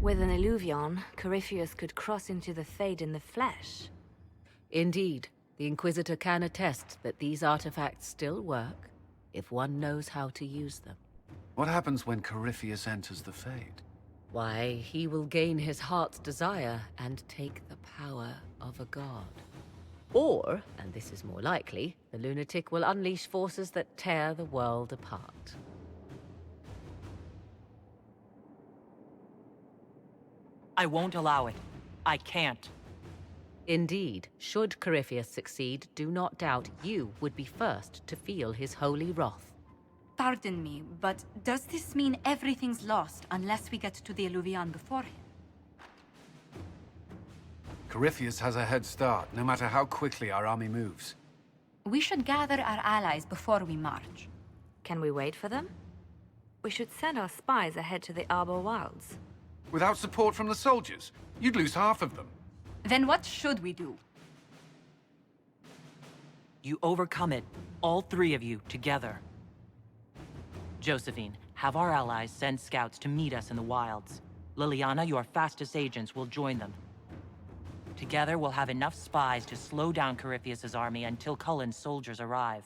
With an Illuvion, Corypheus could cross into the Fade in the flesh. Indeed, the Inquisitor can attest that these artifacts still work, if one knows how to use them. What happens when Corypheus enters the Fade? Why, he will gain his heart's desire and take the power of a god. Or, and this is more likely, the lunatic will unleash forces that tear the world apart. I won't allow it. I can't. Indeed, should Corypheus succeed, do not doubt you would be first to feel his holy wrath. Pardon me, but does this mean everything's lost unless we get to the Illuvion before him? Corypheus has a head start, no matter how quickly our army moves. We should gather our allies before we march. Can we wait for them? We should send our spies ahead to the Arbor Wilds. Without support from the soldiers, you'd lose half of them. Then what should we do? You overcome it, all three of you, together. Josephine, have our allies send scouts to meet us in the wilds. Liliana, your fastest agents, will join them. Together, we'll have enough spies to slow down Corypheus's army until Cullen's soldiers arrive.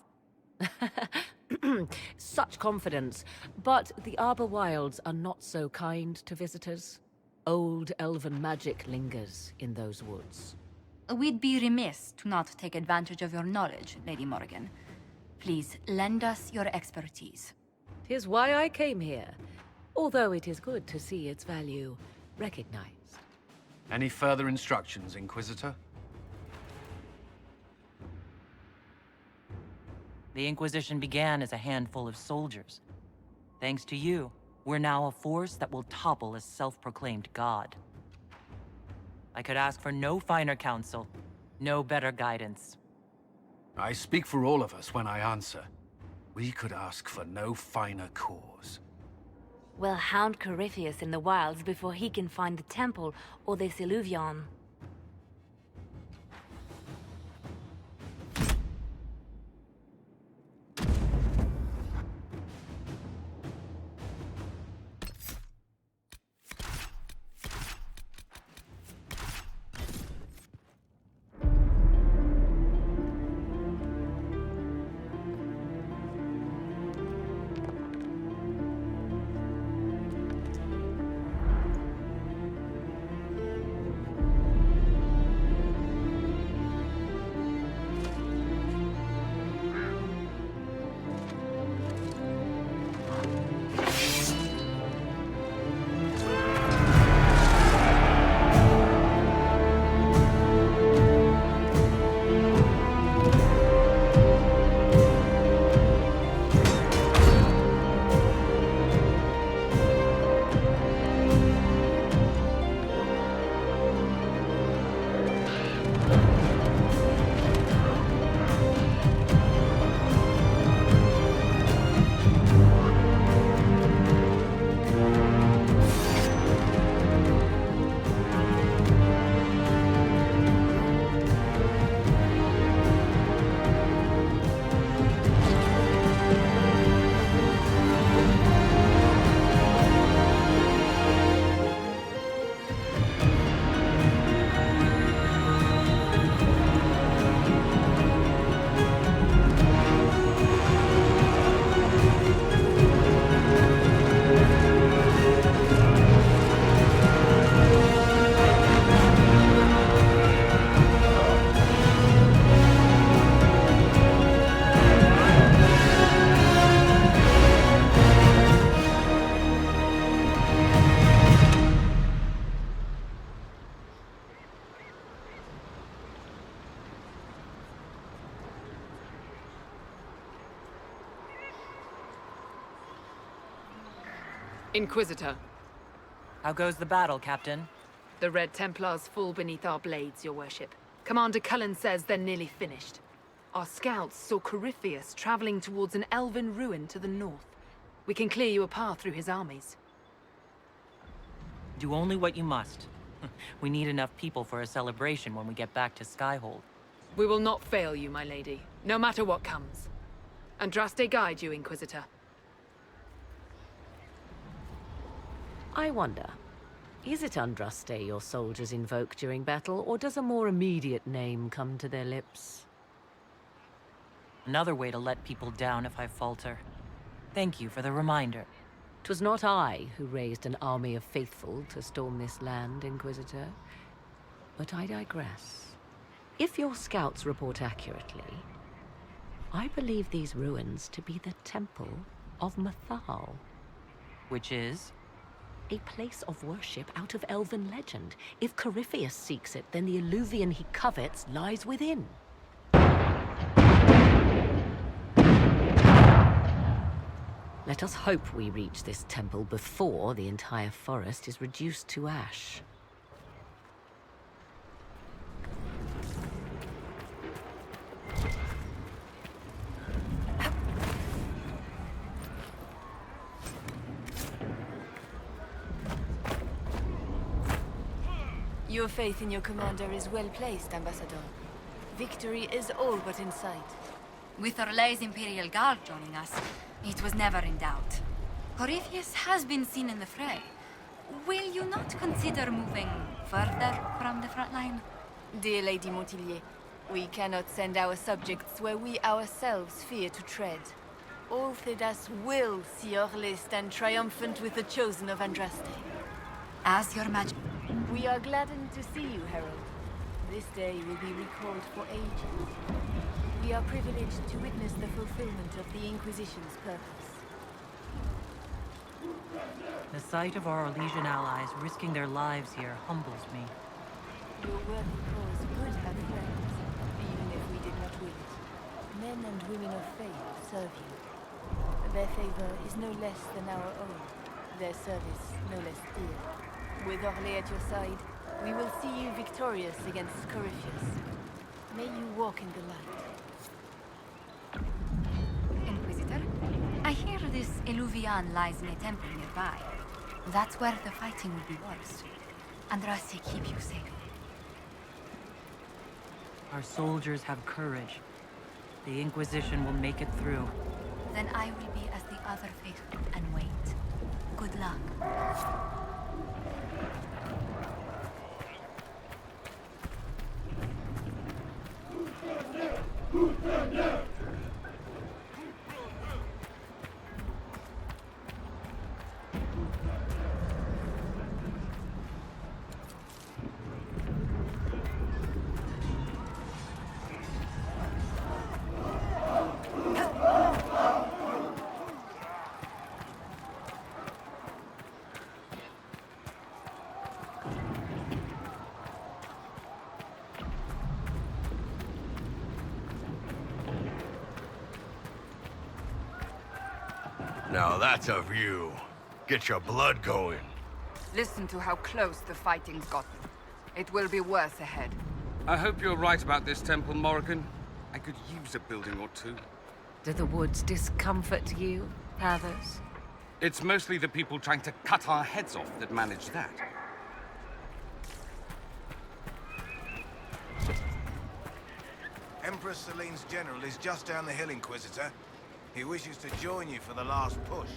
Such confidence, but the Arbor Wilds are not so kind to visitors. Old elven magic lingers in those woods. We'd be remiss to not take advantage of your knowledge, Lady Morrigan. Please, lend us your expertise. 'Tis why I came here, although it is good to see its value recognized. Any further instructions, Inquisitor? The Inquisition began as a handful of soldiers. Thanks to you, we're now a force that will topple a self-proclaimed god. I could ask for no finer counsel, no better guidance. I speak for all of us when I answer. We could ask for no finer cause. We'll hound Corypheus in the wilds before he can find the temple or this Illuvion. Inquisitor, How goes the battle, Captain? the Red Templars fall beneath our blades, your worship. Commander Cullen says they're nearly finished. Our scouts saw Corypheus traveling towards an elven ruin to the north. We can clear you a path through his armies. Do only what you must. We need enough people for a celebration when we get back to Skyhold. We will not fail you, my lady, no matter what comes. Andraste guide you, Inquisitor. I wonder, Is it Andraste your soldiers invoke during battle, or does a more immediate name come to their lips? Another way to let people down if I falter. Thank you for the reminder. 'Twas not I who raised an army of faithful to storm this land, Inquisitor. But I digress. If your scouts report accurately, I believe these ruins to be the Temple of Mathal. Which is? A place of worship out of elven legend. If Corypheus seeks it, then the Illuvian he covets lies within. Let us hope we reach this temple before the entire forest is reduced to ash. Your faith in your commander is well placed, Ambassador. Victory is all but in sight. With Orlay's Imperial Guard joining us, it was never in doubt. Corypheus has been seen in the fray. Will you not consider moving further from the front line? Dear Lady Montilyet, we cannot send our subjects where we ourselves fear to tread. All Thedas will see Orlais stand triumphant with the chosen of Andraste. As your Majesty. We are gladdened to see you, Herald. This day will be recalled for ages. We are privileged to witness the fulfillment of the Inquisition's purpose. The sight of our Elysian allies risking their lives here humbles me. Your worthy cause would have friends, even if we did not will it. Men and women of faith serve you. Their favor is no less than our own. Their service no less dear. With Orlais at your side, we will see you victorious against Corypheus. May you walk in the light. Inquisitor, I hear this Illuvian lies in a temple nearby. That's where the fighting will be worst. Andraste keep you safe. Our soldiers have courage. The Inquisition will make it through. Then I will be as the other faithful and wait. Good luck. Now that's a view. Get your blood going. Listen to how close the fighting's gotten. It will be worse ahead. I hope you're right about this temple, Morrigan. I could use a building or two. Do the woods discomfort you, Pathos? It's mostly the people trying to cut our heads off that manage that. Empress Celine's general is just down the hill, Inquisitor. He wishes to join you for the last push.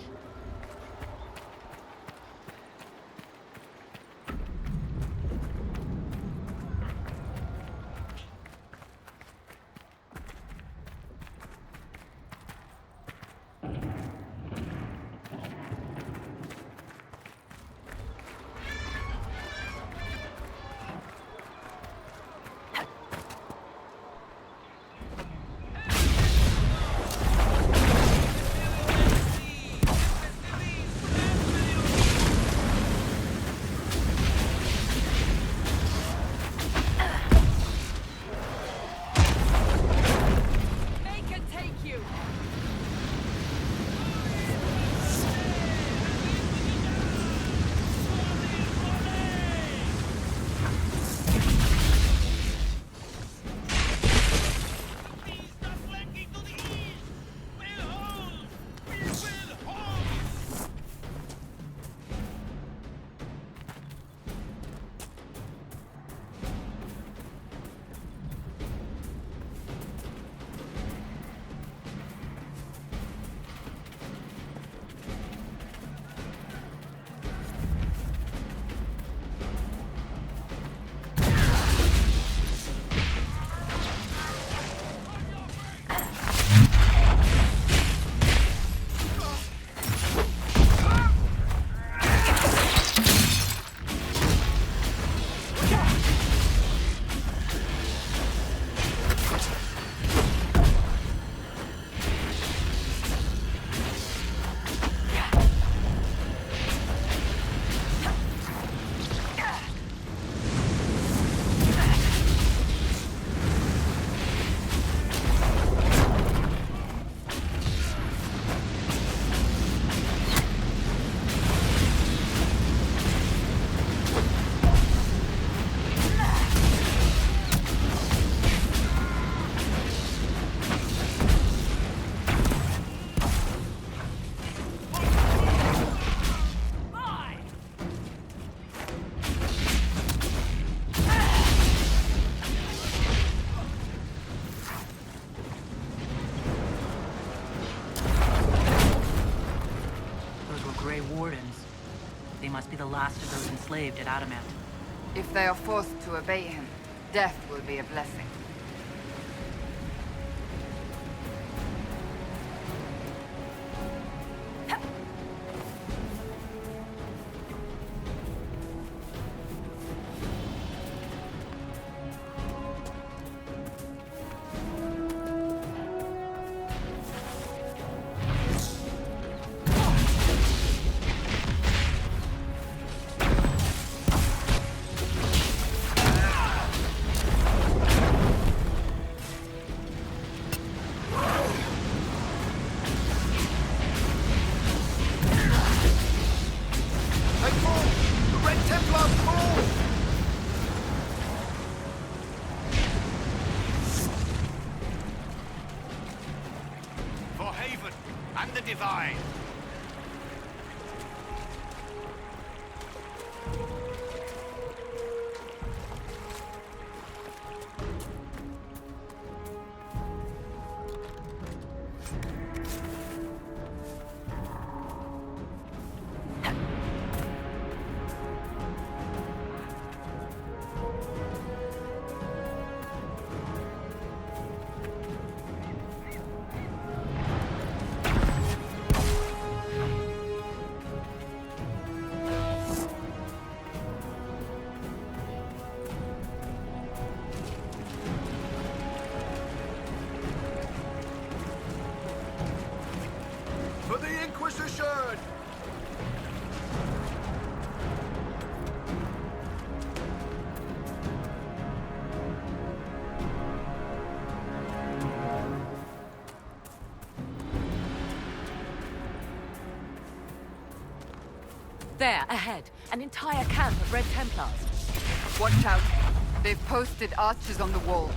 must be the last of those enslaved at Adamant. If they are forced to obey him, death will be a blessing. Divine. For the Inquisition! There, ahead. An entire camp of Red Templars. Watch out. They've posted archers on the wall.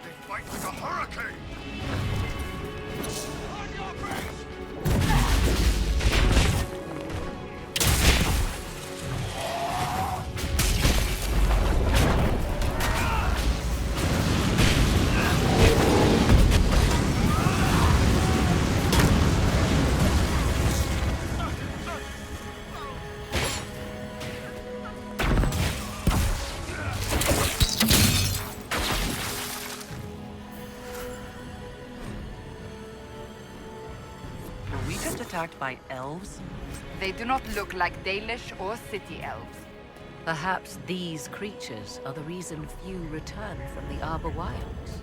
They fight like a hurricane! On your feet! Were we just attacked by elves? They do not look like Dalish or city elves. Perhaps these creatures are the reason few return from the Arbor Wilds.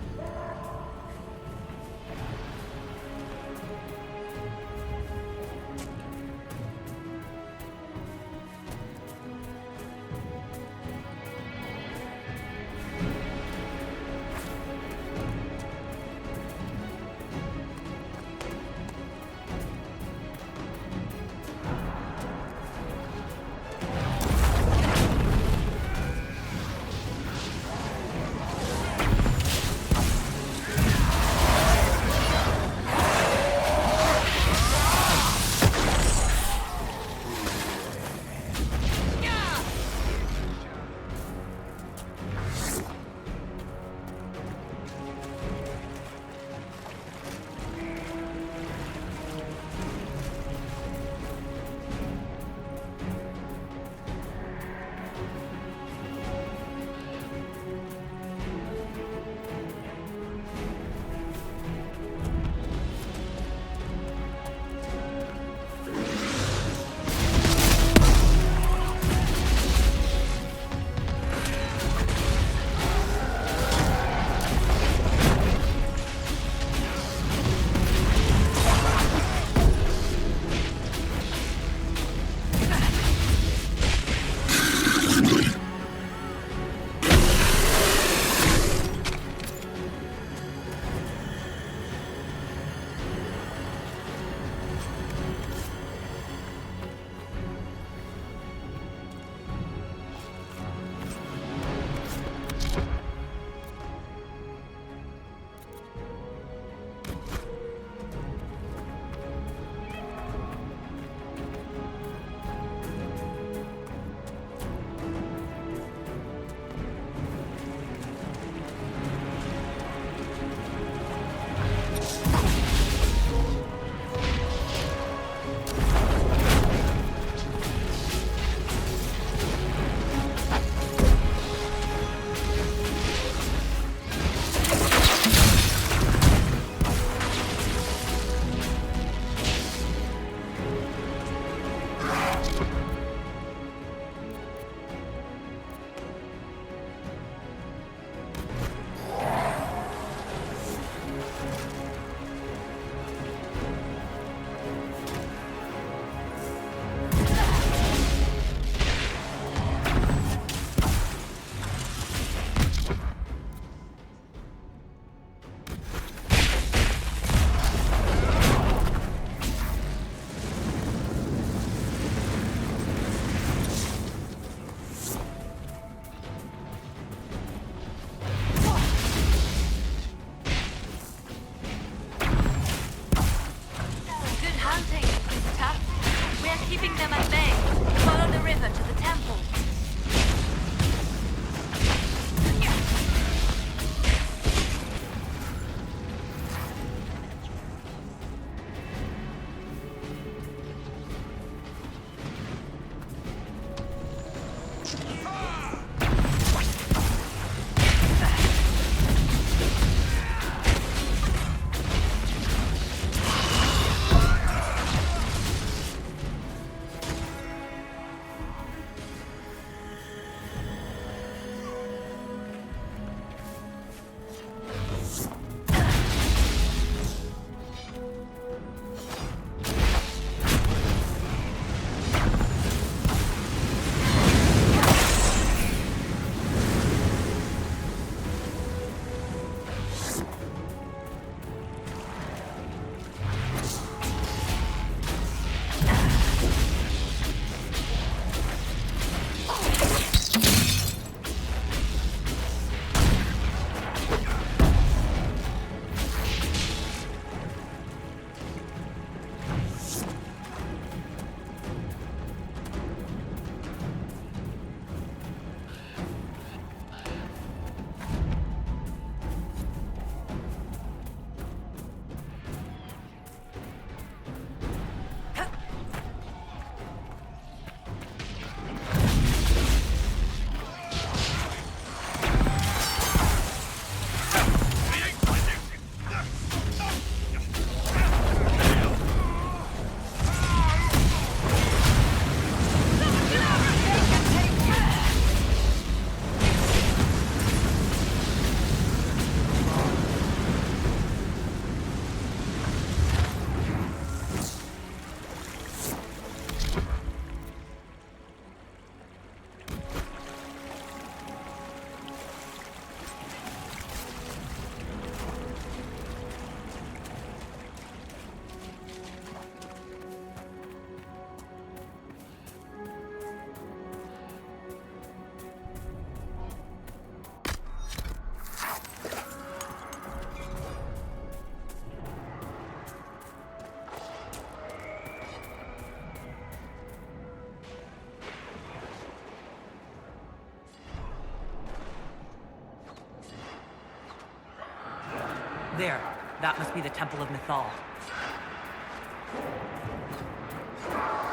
There. That must be the Temple of Mythal.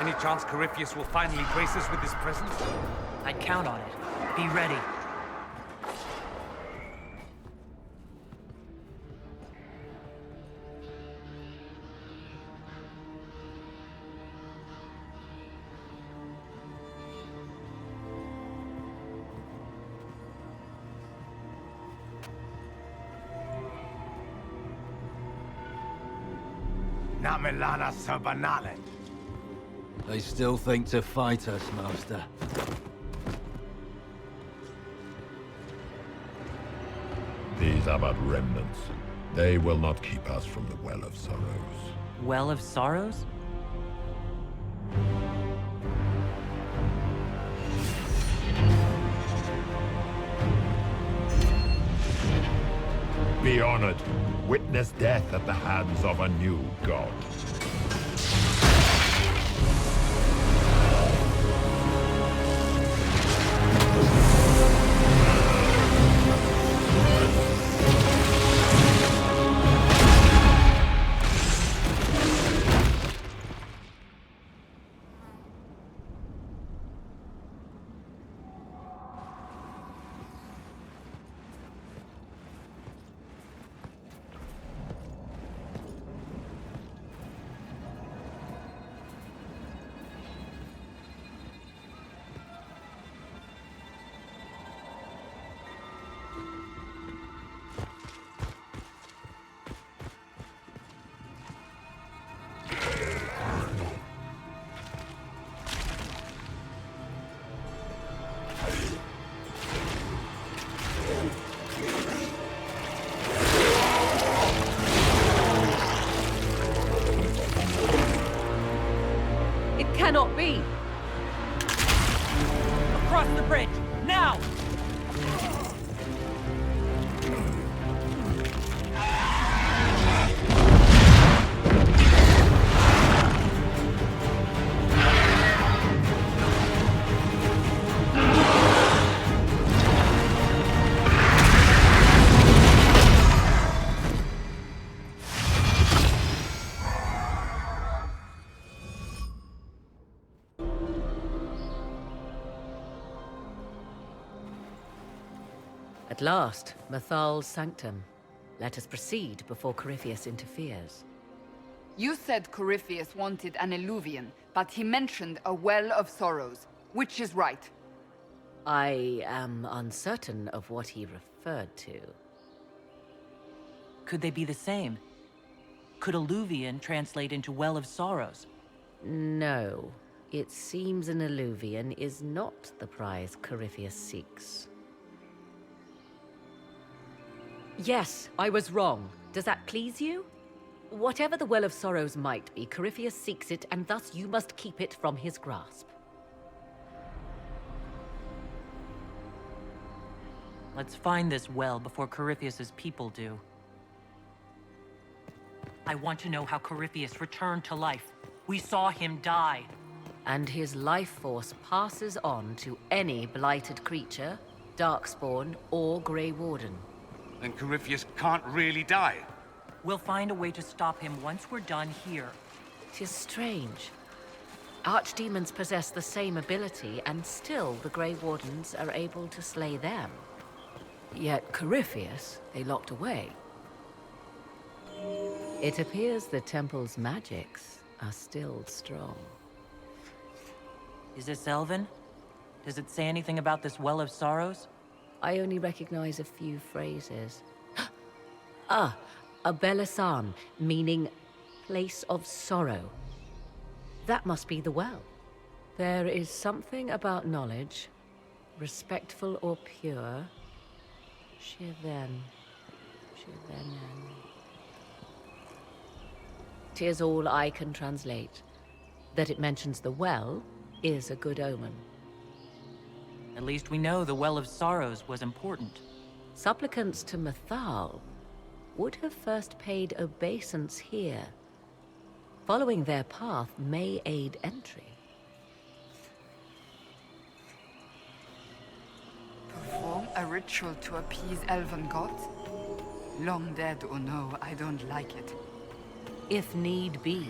Any chance Corypheus will finally grace us with his presence? I'd count on it. Be ready. Namilana Sabanale. They still think to fight us, Master. These are but remnants. They will not keep us from the Well of Sorrows. Well of Sorrows? Be honored. Witness death at the hands of a new god. Cannot be! Across the bridge! Now! At last, Mythal's sanctum. Let us proceed before Corypheus interferes. You said Corypheus wanted an eluvian, but he mentioned a Well of Sorrows. Which is right? I am uncertain of what he referred to. Could they be the same? Could Eluvian translate into Well of Sorrows? No. It seems an eluvian is not the prize Corypheus seeks. Yes, I was wrong. Does that please you? Whatever the Well of Sorrows might be, Corypheus seeks it, and thus you must keep it from his grasp. Let's find this well before Corypheus's people do. I want to know how Corypheus returned to life. We saw him die. And his life force passes on to any blighted creature, Darkspawn, or Grey Warden. Then Corypheus can't really die. We'll find a way to stop him once we're done here. 'Tis strange. Archdemons possess the same ability, and still the Grey Wardens are able to slay them. Yet Corypheus, they locked away. It appears the temple's magics are still strong. Is this Elven? Does it say anything about this Well of Sorrows? I only recognize a few phrases. Ah, a Belisan, meaning place of sorrow. That must be the well. There is something about knowledge, respectful or pure. Shiven. Shivenen. 'Tis all I can translate. That it mentions the well is a good omen. At least we know the Well of Sorrows was important. Supplicants to Mythal would have first paid obeisance here. Following their path may aid entry. Perform a ritual to appease elven gods? Long dead or no, I don't like it. If need be,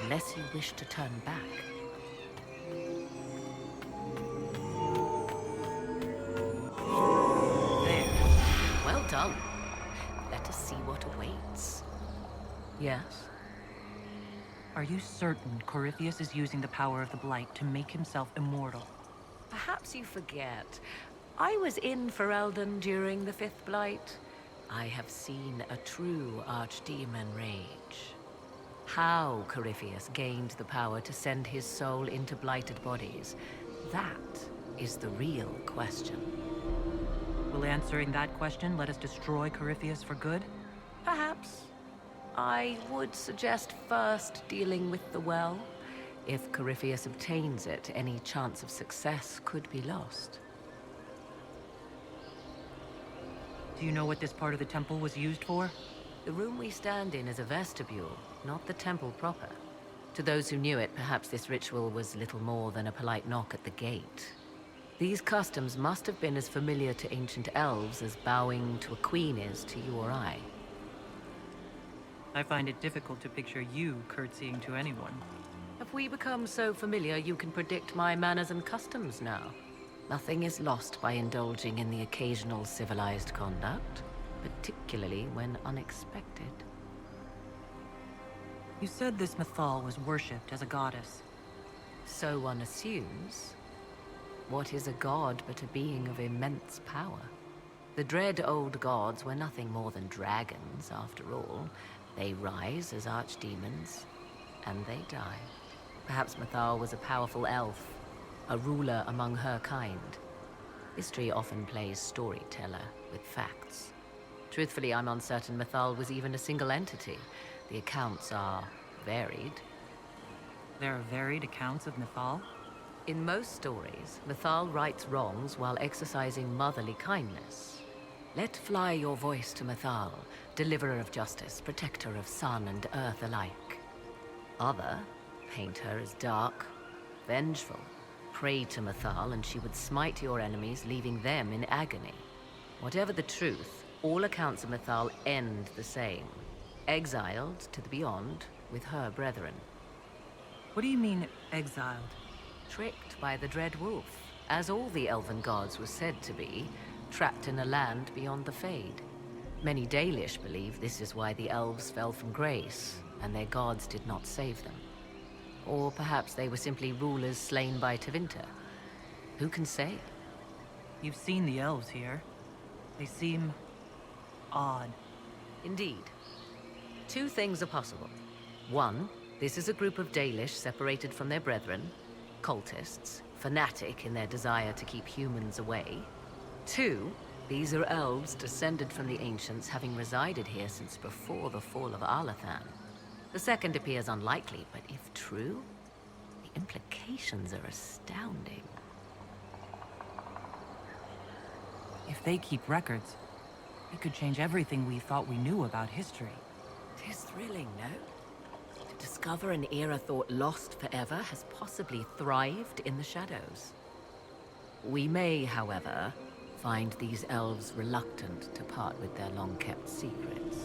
unless you wish to turn back. There. Well done. Let us see what awaits. Yes? Are you certain Corypheus is using the power of the Blight to make himself immortal? Perhaps you forget. I was in Ferelden during the Fifth Blight. I have seen a true archdemon rage. How Corypheus gained the power to send his soul into blighted bodies, that is the real question. Will answering that question let us destroy Corypheus for good? Perhaps. I would suggest first dealing with the well. If Corypheus obtains it, any chance of success could be lost. Do you know what this part of the temple was used for? The room we stand in is a vestibule, not the temple proper. To those who knew it, perhaps this ritual was little more than a polite knock at the gate. These customs must have been as familiar to ancient elves as bowing to a queen is to you or I. I find it difficult to picture you curtsying to anyone. Have we become so familiar you can predict my manners and customs now? Nothing is lost by indulging in the occasional civilized conduct, particularly when unexpected. You said this Mythal was worshipped as a goddess. So one assumes. What is a god but a being of immense power? The dread old gods were nothing more than dragons, after all. They rise as archdemons, and they die. Perhaps Mythal was a powerful elf, a ruler among her kind. History often plays storyteller with facts. Truthfully, I'm uncertain Mythal was even a single entity. The accounts are varied. There are varied accounts of Mythal? In most stories, Mythal rights wrongs while exercising motherly kindness. Let fly your voice to Mythal, deliverer of justice, protector of sun and earth alike. Other paint her as dark, vengeful. Pray to Mythal and she would smite your enemies, leaving them in agony. Whatever the truth, all accounts of Mythal end the same. Exiled to the beyond with her brethren. What do you mean, exiled? Tricked by the Dread Wolf, as all the elven gods were said to be, trapped in a land beyond the Fade. Many Dalish believe this is why the elves fell from grace, and their gods did not save them. Or perhaps they were simply rulers slain by Tevinter. Who can say? You've seen the elves here. They seem odd. Indeed. Two things are possible. One, this is a group of Dalish separated from their brethren, cultists, fanatic in their desire to keep humans away. Two, these are elves descended from the ancients, having resided here since before the fall of Alathan. The second appears unlikely, but if true, the implications are astounding. If they keep records, it could change everything we thought we knew about history. It is thrilling, no? To discover an era thought lost forever has possibly thrived in the shadows. We may, however, find these elves reluctant to part with their long-kept secrets.